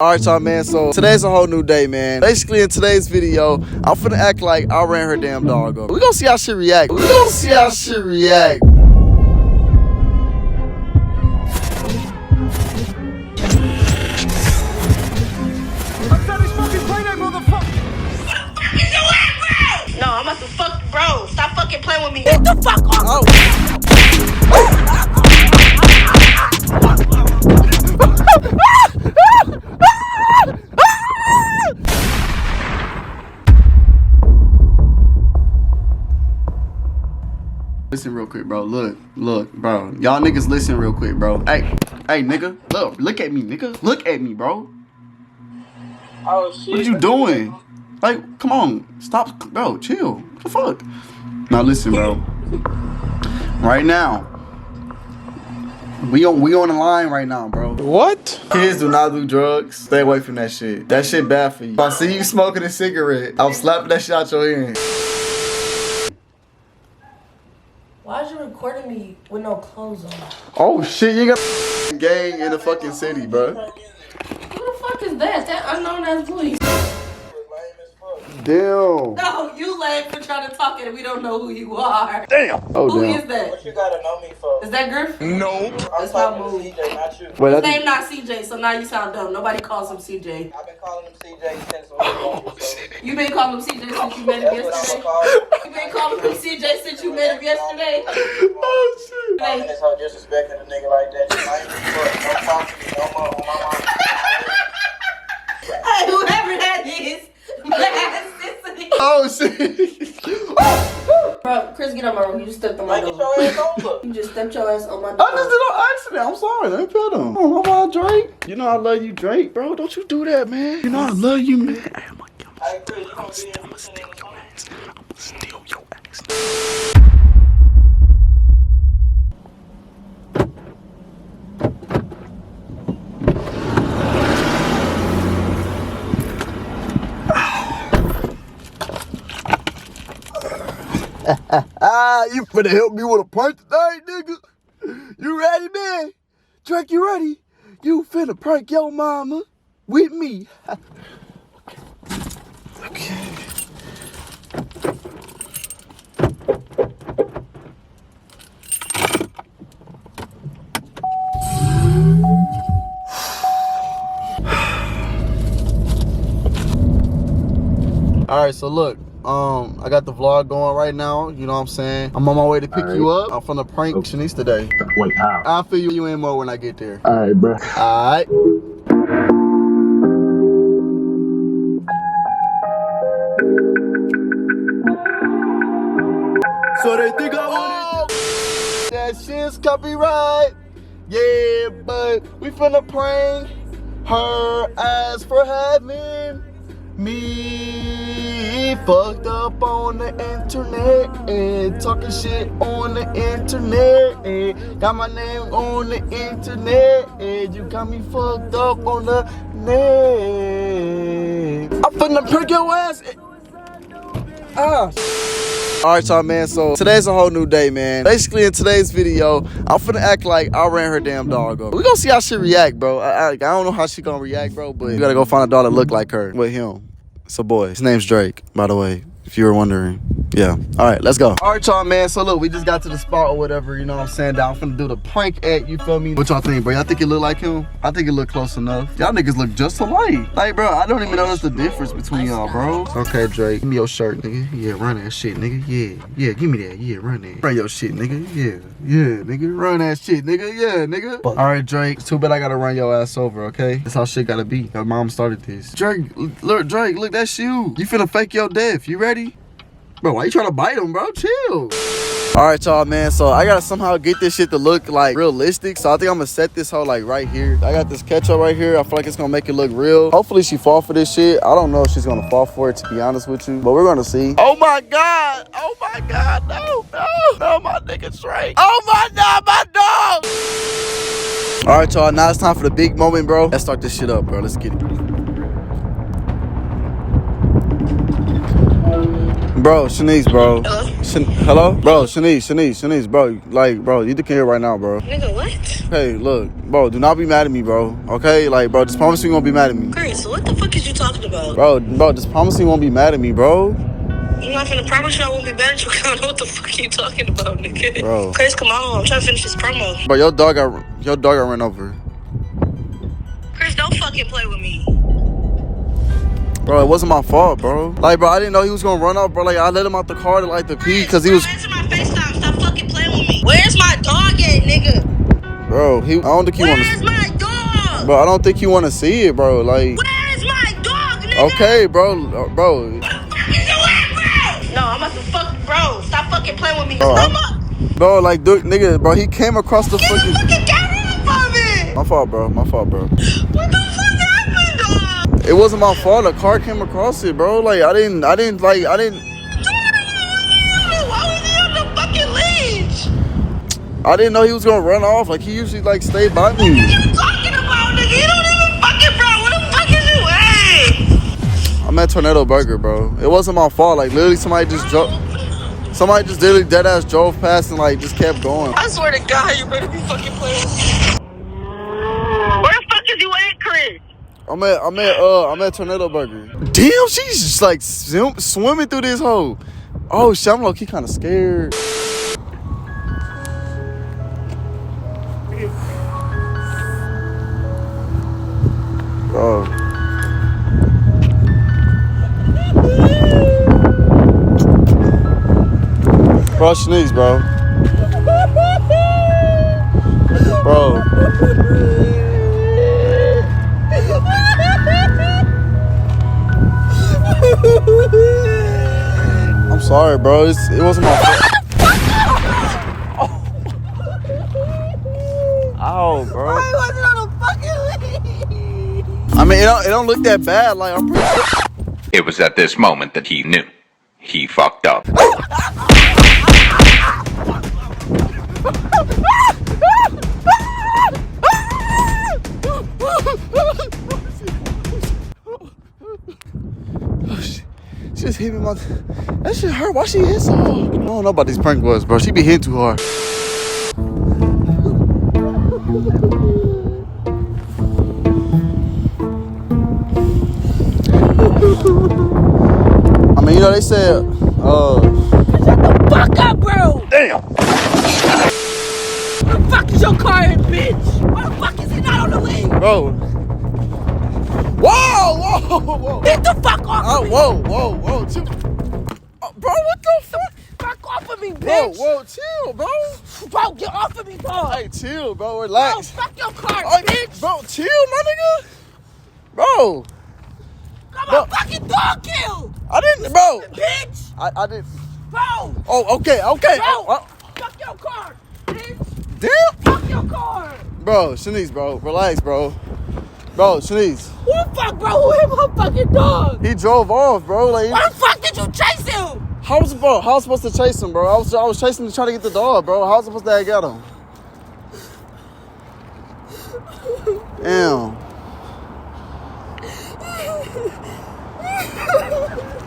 Alright y'all, man, so today's a whole new day, man. Basically in today's video, I'm finna act like I ran her damn dog over. We gonna see how she react. No, I'm about to fuck, bro. Stop fucking playing with me. Get the fuck off. Oh. Listen real quick, bro. Look, bro. Y'all niggas listen real quick, bro. Hey, nigga. Look at me, nigga. Look at me, bro. Oh shit. What you doing? Like, come on. Stop, bro. Chill. What the fuck? Now listen, bro. Right now, we on the line right now, bro. What? Kids do not do drugs. Stay away from that shit. That shit bad for you. If I see you smoking a cigarette, I'll slap that shit out your hand. Why is you recording me with no clothes on? Oh shit, you got a gang in the fucking city, bro. Who the fuck is that? That unknown ass police. Damn. No, you lame for trying to talk and we don't know who you are. Damn. Oh, Who damn. is that? What you gotta know me for? Is that Griff? Nope. That's not Move. CJ, not you. Wait, His name not CJ, so now you sound dumb. Nobody calls him CJ. I've been calling him CJ since we were You been calling him CJ since you met him yesterday? You been calling him CJ since you met him yesterday? Oh shit. I'm this whole disrespecting a nigga like that. Don't talk to me no more on my mom. Hey, whoever that is, blast this. Oh shit. Bro, Chris, get on my room. You just stepped on my Get door. your ass over. You just stepped your ass on my I door. just did on accident. I'm sorry. Let me pet him. Oh, my God, Drake. You know I love you, Drake, bro. Don't you do that, man. You know I love you, man. Hey, I'm gonna Hey, Chris, you gonna be in I'ma steal your ass. I'ma steal your ass. You finna help me with a prank today, nigga? You ready, man? Drake, you ready? You finna prank your mama with me. Okay. Alright, so look, I got the vlog going right now, you know what I'm saying? I'm on my way to pick you up. I'm finna prank Shanice today. Wait, how? I'll fill you in more when I get there. Alright, bro. Alright. So they think I want it. That shit's copyright. Yeah, but we finna prank her ass for having me fucked up on the internet and talking shit on the internet and got my name on the internet and you got me fucked up on the net. I'm finna prick your ass. Alright y'all, man, so today's a whole new day, man. Basically in today's video, I'm finna act like I ran her damn dog over. We gonna see how she react, bro. I don't know how she gonna react, bro, but you gotta go find a dog that look like her with him. It's a boy. His name's Drake, by the way, if you were wondering. Yeah. Alright, let's go. Alright y'all, man, so look, we just got to the spot or whatever, you know what I'm saying? Now I'm finna do the prank act, you feel me? What y'all think, bro? Y'all think it look like him? I think it look close enough. Y'all niggas look just alike. Like, bro, I don't even notice the difference between y'all, bro. Okay, Drake, give me your shirt, nigga. Yeah, run that shit, nigga. Yeah, give me that. Yeah, run that. Run your shit, nigga. Yeah, nigga. Run that shit, nigga. Yeah, nigga. Alright, Drake, it's too bad I gotta run your ass over, okay? That's how shit gotta be. Your mom started this. Drake, look, that's you. You finna fake your death. You ready? Bro, why you trying to bite him, bro? Chill. Alright, y'all, man, so I gotta somehow get this shit to look like realistic, so I think I'm gonna set this hoe like right here. I got this ketchup right here. I feel like it's gonna make it look real. Hopefully she fall for this shit. I don't know if she's gonna fall for it, to be honest with you, but we're gonna see. Oh my god, no, my nigga Drake. Oh my god, my dog. Alright, y'all, now it's time for the big moment, bro. Let's start this shit up, bro. Let's get it. Bro, Shanice, bro. Hello? Hello? Bro, Shanice, bro. Like, bro, you can hear right now, bro. Nigga, what? Hey, look, bro, do not be mad at me, bro. Okay? Like, bro, just promise me you won't be mad at me. Chris, what the fuck is you talking about? Bro, just promise me you won't be mad at me, bro. You not finna promise you I won't be bad at you. I don't know what the fuck you talking about, nigga. Bro. Chris, come on. I'm trying to finish this promo. Bro, your dog got run over. Chris, don't fucking play with me. Bro, it wasn't my fault, bro. Like, bro, I didn't know he was gonna run off, bro. Like, I let him out the car to, like, the pee, because he was... Answer my FaceTime. Stop fucking playing with me. Where's my dog at, nigga? Bro, I don't think he wanna... Where's my dog? Bro, I don't think you wanna see it, bro. Like... Where's my dog, nigga? Okay, bro. Where the fuck is you at, bro? No, I'm about to fuck... Bro, stop fucking playing with me. Bro, like, dude, nigga, bro, he came across the Get fucking... the fucking camera off of it. My fault, bro. What the fuck happened, dog? It wasn't my fault. The car came across it, bro. Like, I didn't. Why was he on the fucking leash? I didn't know he was gonna run off. Like, he usually, like, stay by me. What are you talking about, nigga? You don't even fucking, bro. What the fuck is you at? I'm at Tornado Burger, bro. It wasn't my fault. Like, literally, somebody just literally dead ass drove past and, like, just kept going. I swear to God, you better be fucking playing with me. Where the fuck is you at, Chris? I'm at Tornado Burger. Damn, she's just like swimming through this hole. Oh shit, I'm low-key kind of scared. Bro. Bro, Shanice, bro. Bro. I'm sorry, bro. It wasn't my fault. Ow, bro. I wasn't on a fucking leash. I mean, it don't look that bad. Like, I'm pretty sure. It was at this moment that he knew. He fucked up. She just hit me my... That shit hurt. Why she hit so hard? I don't know about these prank boys, bro. She be hitting too hard. I mean, you know, they said... Shut the fuck up, bro. Damn. Where the fuck is your car in, bitch? Why the fuck is he not on the leash? Bro. Whoa. Get the fuck off of me. Whoa. Chill. Bro, what the fuck? Fuck off of me, bitch. Whoa, chill, bro. Bro, get off of me, bro. Hey, chill, bro. Bro, Relax. fuck your car, Hey, bitch. bro, chill, my nigga. Bro. Got my fucking dog killed. I didn't, bro. Bitch. I didn't. Bro. Oh, okay. Bro. Fuck your car, bitch. Damn. Fuck your car. Bro, Shanice, bro. Relax, bro. Bro, Shanice. Who the fuck, bro? Who hit my fucking dog? He drove off, bro. Like, Why the fuck did you chase him? how was I supposed to chase him, bro? I was chasing him to try to get the dog, bro. How was I supposed to get him? Damn.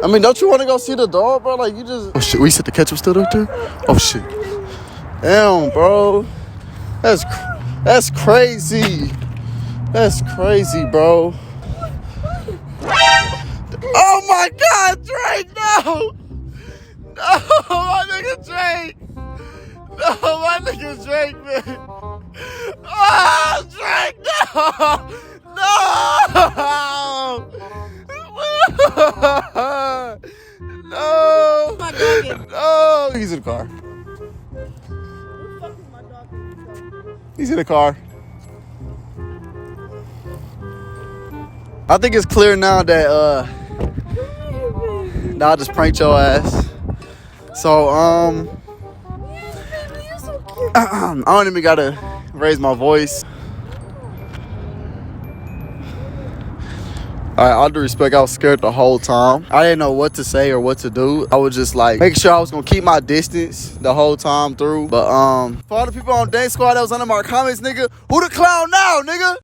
I mean, don't you want to go see the dog, bro? Like, you just... Oh, shit. We said the ketchup still up there? Oh, shit. Damn, bro. That's crazy. That's crazy, bro. Oh, my God, Drake, no. No, my nigga Drake. No, my nigga Drake, man. Oh, Drake, no. No. My dog. No. He's in the car. He's in the car. I think it's clear now that I just pranked your ass. So I don't even gotta raise my voice. Alright, all due respect, I was scared the whole time. I didn't know what to say or what to do. I was just like making sure I was gonna keep my distance the whole time through. But for all the people on Dang Squad that was under my comments, nigga, who the clown now, nigga?